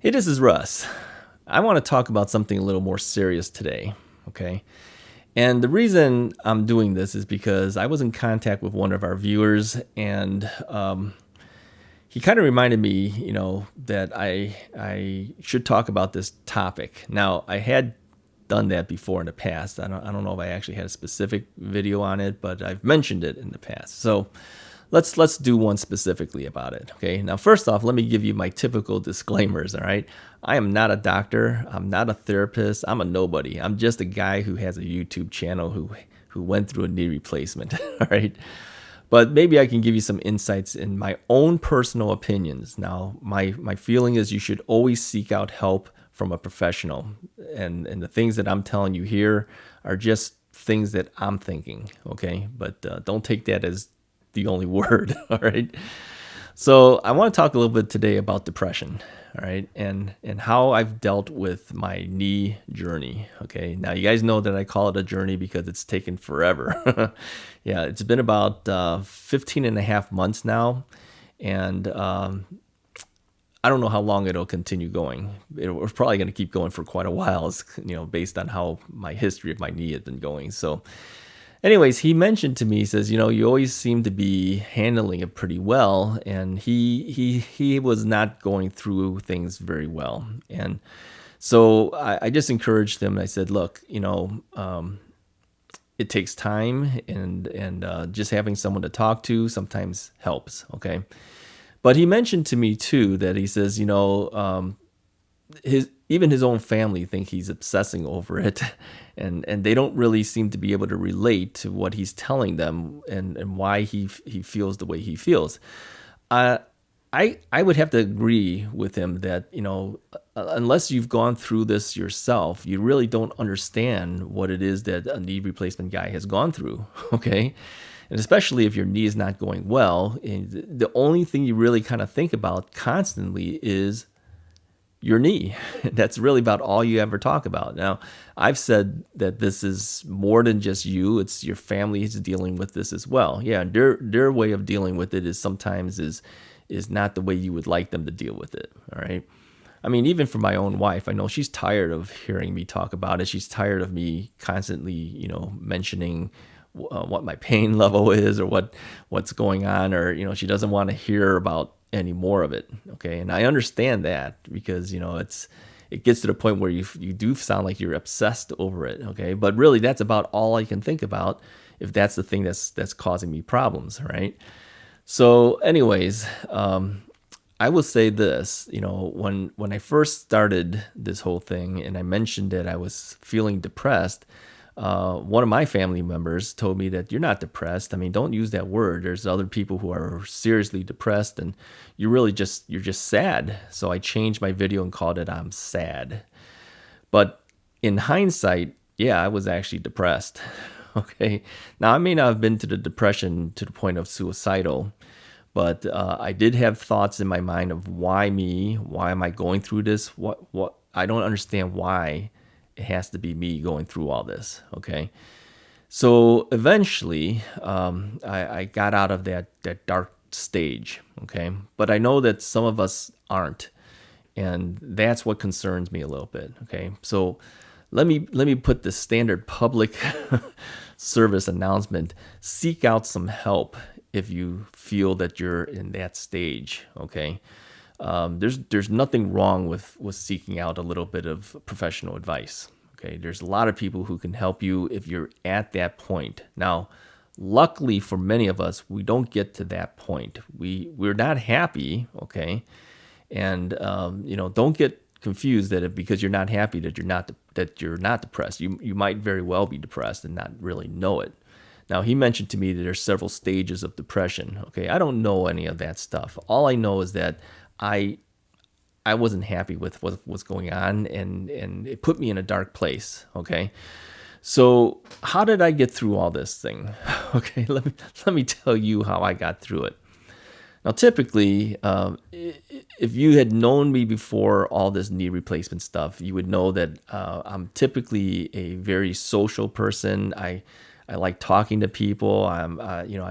Hey, this is Russ. I want to talk about something a little more serious today, okay? And the reason I'm doing this is because I was in contact with one of our viewers, and he kind of reminded me, that I should talk about this topic. Now, I had done that before in the past. I don't know if I actually had a specific video on it, but I've mentioned it in the past. So let's do one specifically about it. Okay. Now, first off, let me give you my typical disclaimers. All right. I am not a doctor. I'm not a therapist. I'm a nobody. I'm just a guy who has a YouTube channel who went through a knee replacement. All right. But maybe I can give you some insights in my own personal opinions. Now, my feeling is you should always seek out help from a professional. And the things that I'm telling you here are just things that I'm thinking. Okay. But don't take that as the only word. All right. So I want to talk a little bit today about depression. All right. And how I've dealt with my knee journey. Okay. Now you guys know that I call it a journey because it's taken forever. Yeah. It's been about 15 and a half months now. And I don't know how long it'll continue going. We're probably going to keep going for quite a while, based on how my history of my knee has been going. So anyways, he mentioned to me, he says, you always seem to be handling it pretty well, and he was not going through things very well. And so I just encouraged him. I said, look, it takes time, and just having someone to talk to sometimes helps. Okay. But he mentioned to me too that he says, even his own family think he's obsessing over it, and they don't really seem to be able to relate to what he's telling them and why he feels the way he feels. I would have to agree with him that unless you've gone through this yourself, you really don't understand what it is that a knee replacement guy has gone through. Okay. And especially if your knee is not going well, the only thing you really kind of think about constantly is your knee. That's really about all you ever talk about. Now, I've said that this is more than just you. It's your family is dealing with this as well. Yeah, their way of dealing with it is sometimes is not the way you would like them to deal with it. All right. I mean, even for my own wife, I know she's tired of hearing me talk about it. She's tired of me constantly, mentioning what my pain level is or what's going on, or she doesn't want to hear about any more of it. Okay. And I understand that because it gets to the point where you do sound like you're obsessed over it. Okay. But really that's about all I can think about if that's the thing that's causing me problems. Right. So anyways, I will say this, when I first started this whole thing and I mentioned that I was feeling depressed, one of my family members told me that you're not depressed. I mean, don't use that word. There's other people who are seriously depressed, and you're just sad. So I changed my video and called it "I'm sad." But in hindsight, yeah, I was actually depressed. Okay. Now I may not have been to the depression to the point of suicidal, but I did have thoughts in my mind of why me? Why am I going through this? What? I don't understand why it has to be me going through all this. Okay. So eventually, I got out of that dark stage. Okay. But I know that some of us aren't. And that's what concerns me a little bit. Okay. So let me put the standard public service announcement. Seek out some help if you feel that you're in that stage. Okay. There's nothing wrong with seeking out a little bit of professional advice. Okay, there's a lot of people who can help you if you're at that point. Now, luckily for many of us, we don't get to that point. We're not happy. Okay, and don't get confused that because you're not happy that you're not depressed. You might very well be depressed and not really know it. Now, he mentioned to me that there's several stages of depression. Okay, I don't know any of that stuff. All I know is that I wasn't happy with what was going on, and it put me in a dark place. Okay. So how did I get through all this thing? Okay. Let me tell you how I got through it. Now, typically, if you had known me before all this knee replacement stuff, you would know that I'm typically a very social person. I like talking to people. I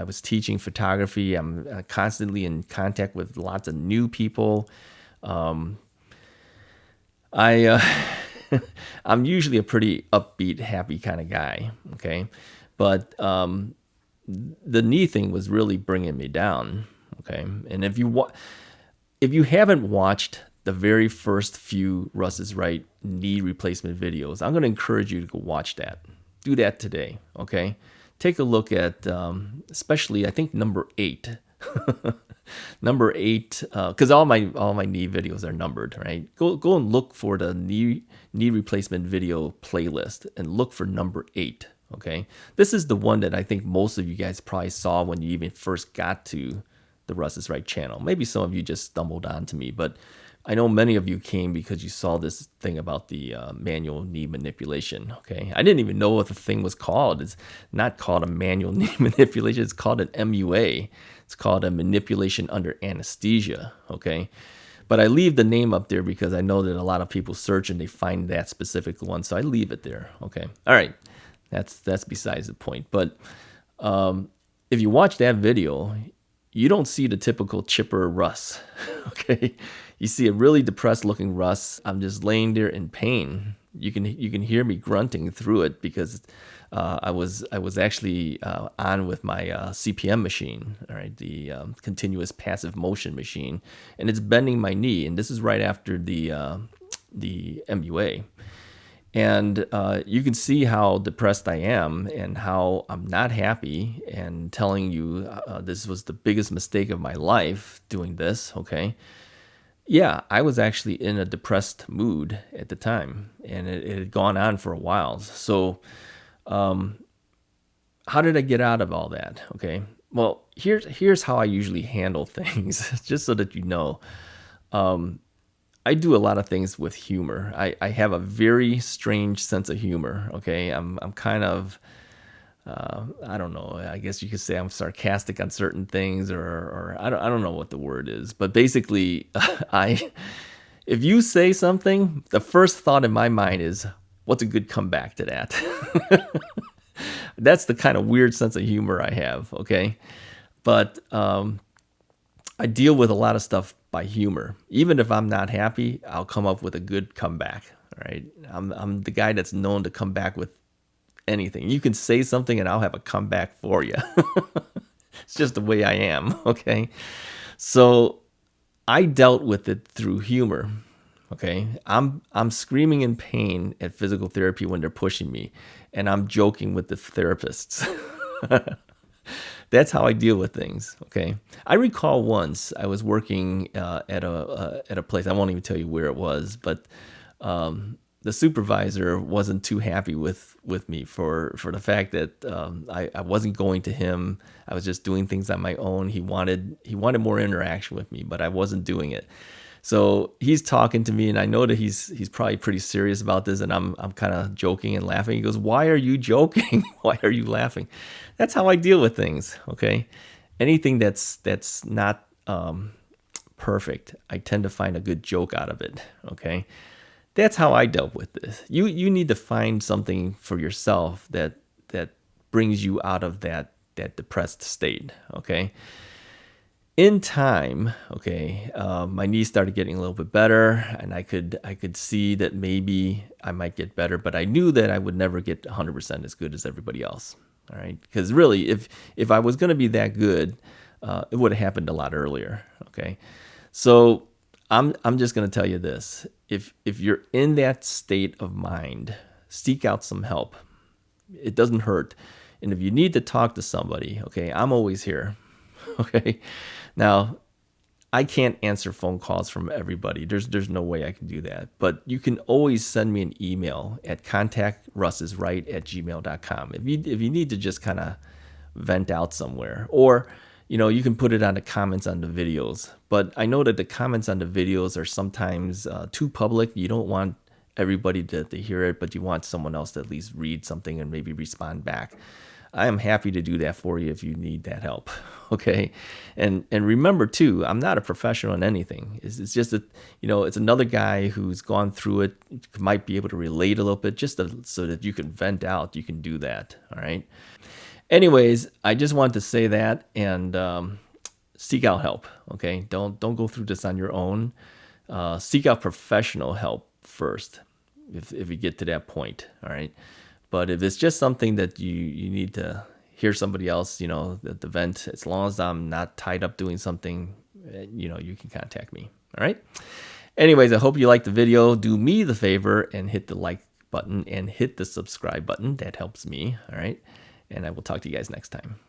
was teaching photography. I'm constantly in contact with lots of new people. I I'm usually a pretty upbeat, happy kind of guy. Okay, but the knee thing was really bringing me down. Okay, and if you haven't watched the very first few Russ is Right knee replacement videos, I'm going to encourage you to go watch that. Do that today. Okay, take a look at especially I think number 8. Number 8, because all my knee videos are numbered, right? Go and look for the knee replacement video playlist and look for number 8. Okay, this is the one that I think most of you guys probably saw when you even first got to the Russ is Right channel. Maybe some of you just stumbled onto me, but I know many of you came because you saw this thing about the manual knee manipulation. Okay, I didn't even know what the thing was called. It's not called a manual knee manipulation. It's called an MUA. It's called a manipulation under anesthesia. Okay, but I leave the name up there because I know that a lot of people search and they find that specific one, so I leave it there. Okay, all right, that's besides the point. But if you watch that video, you don't see the typical chipper Russ. Okay, you see a really depressed looking Russ. I'm just laying there in pain. You can hear me grunting through it because I was actually on with my CPM machine, all right, the continuous passive motion machine, and it's bending my knee. And this is right after the MUA. And you can see how depressed I am and how I'm not happy and telling you this was the biggest mistake of my life doing this, okay? Yeah, I was actually in a depressed mood at the time, and it had gone on for a while. So how did I get out of all that, okay? Well, here's how I usually handle things, just so that you know. I do a lot of things with humor. I have a very strange sense of humor. Okay, I'm kind of I don't know. I guess you could say I'm sarcastic on certain things, or I don't know what the word is. But basically, if you say something, the first thought in my mind is, what's a good comeback to that? That's the kind of weird sense of humor I have. Okay, but I deal with a lot of stuff by humor. Even if I'm not happy, I'll come up with a good comeback. All right, I'm the guy that's known to come back with anything. You can say something and I'll have a comeback for you. It's just the way I am. Okay, so I dealt with it through humor. Okay, I'm screaming in pain at physical therapy when they're pushing me, and I'm joking with the therapists. That's how I deal with things. Okay, I recall once I was working at a place. I won't even tell you where it was, but the supervisor wasn't too happy with me for the fact that I wasn't going to him. I was just doing things on my own. He wanted more interaction with me, but I wasn't doing it. So he's talking to me, and I know that he's probably pretty serious about this, and I'm kind of joking and laughing. He goes, "Why are you joking? Why are you laughing?" That's how I deal with things. Okay, anything that's not perfect, I tend to find a good joke out of it. Okay, that's how I dealt with this. You need to find something for yourself that brings you out of that depressed state. Okay. In time, okay, my knees started getting a little bit better, and I could see that maybe I might get better, but I knew that I would never get 100% as good as everybody else. All right, because really, if I was going to be that good, it would have happened a lot earlier. Okay, so I'm just going to tell you this: if you're in that state of mind, seek out some help. It doesn't hurt, and if you need to talk to somebody, okay, I'm always here. Okay. Now, I can't answer phone calls from everybody. There's no way I can do that. But you can always send me an email at contactrussisright@gmail.com if you need to just kind of vent out somewhere. Or, you can put it on the comments on the videos. But I know that the comments on the videos are sometimes too public. You don't want everybody to hear it, but you want someone else to at least read something and maybe respond back. I am happy to do that for you if you need that help. Okay. And remember too, I'm not a professional in anything. It's just that, it's another guy who's gone through it, might be able to relate a little bit so that you can vent out. You can do that. All right. Anyways, I just wanted to say that and seek out help. Okay. Don't go through this on your own. Seek out professional help. first if you get to that point. All right. But if it's just something that you need to hear somebody else, at the vent, as long as I'm not tied up doing something, you can contact me. All right. Anyways, I hope you liked the video. Do me the favor and hit the like button and hit the subscribe button. That helps me. All right. And I will talk to you guys next time.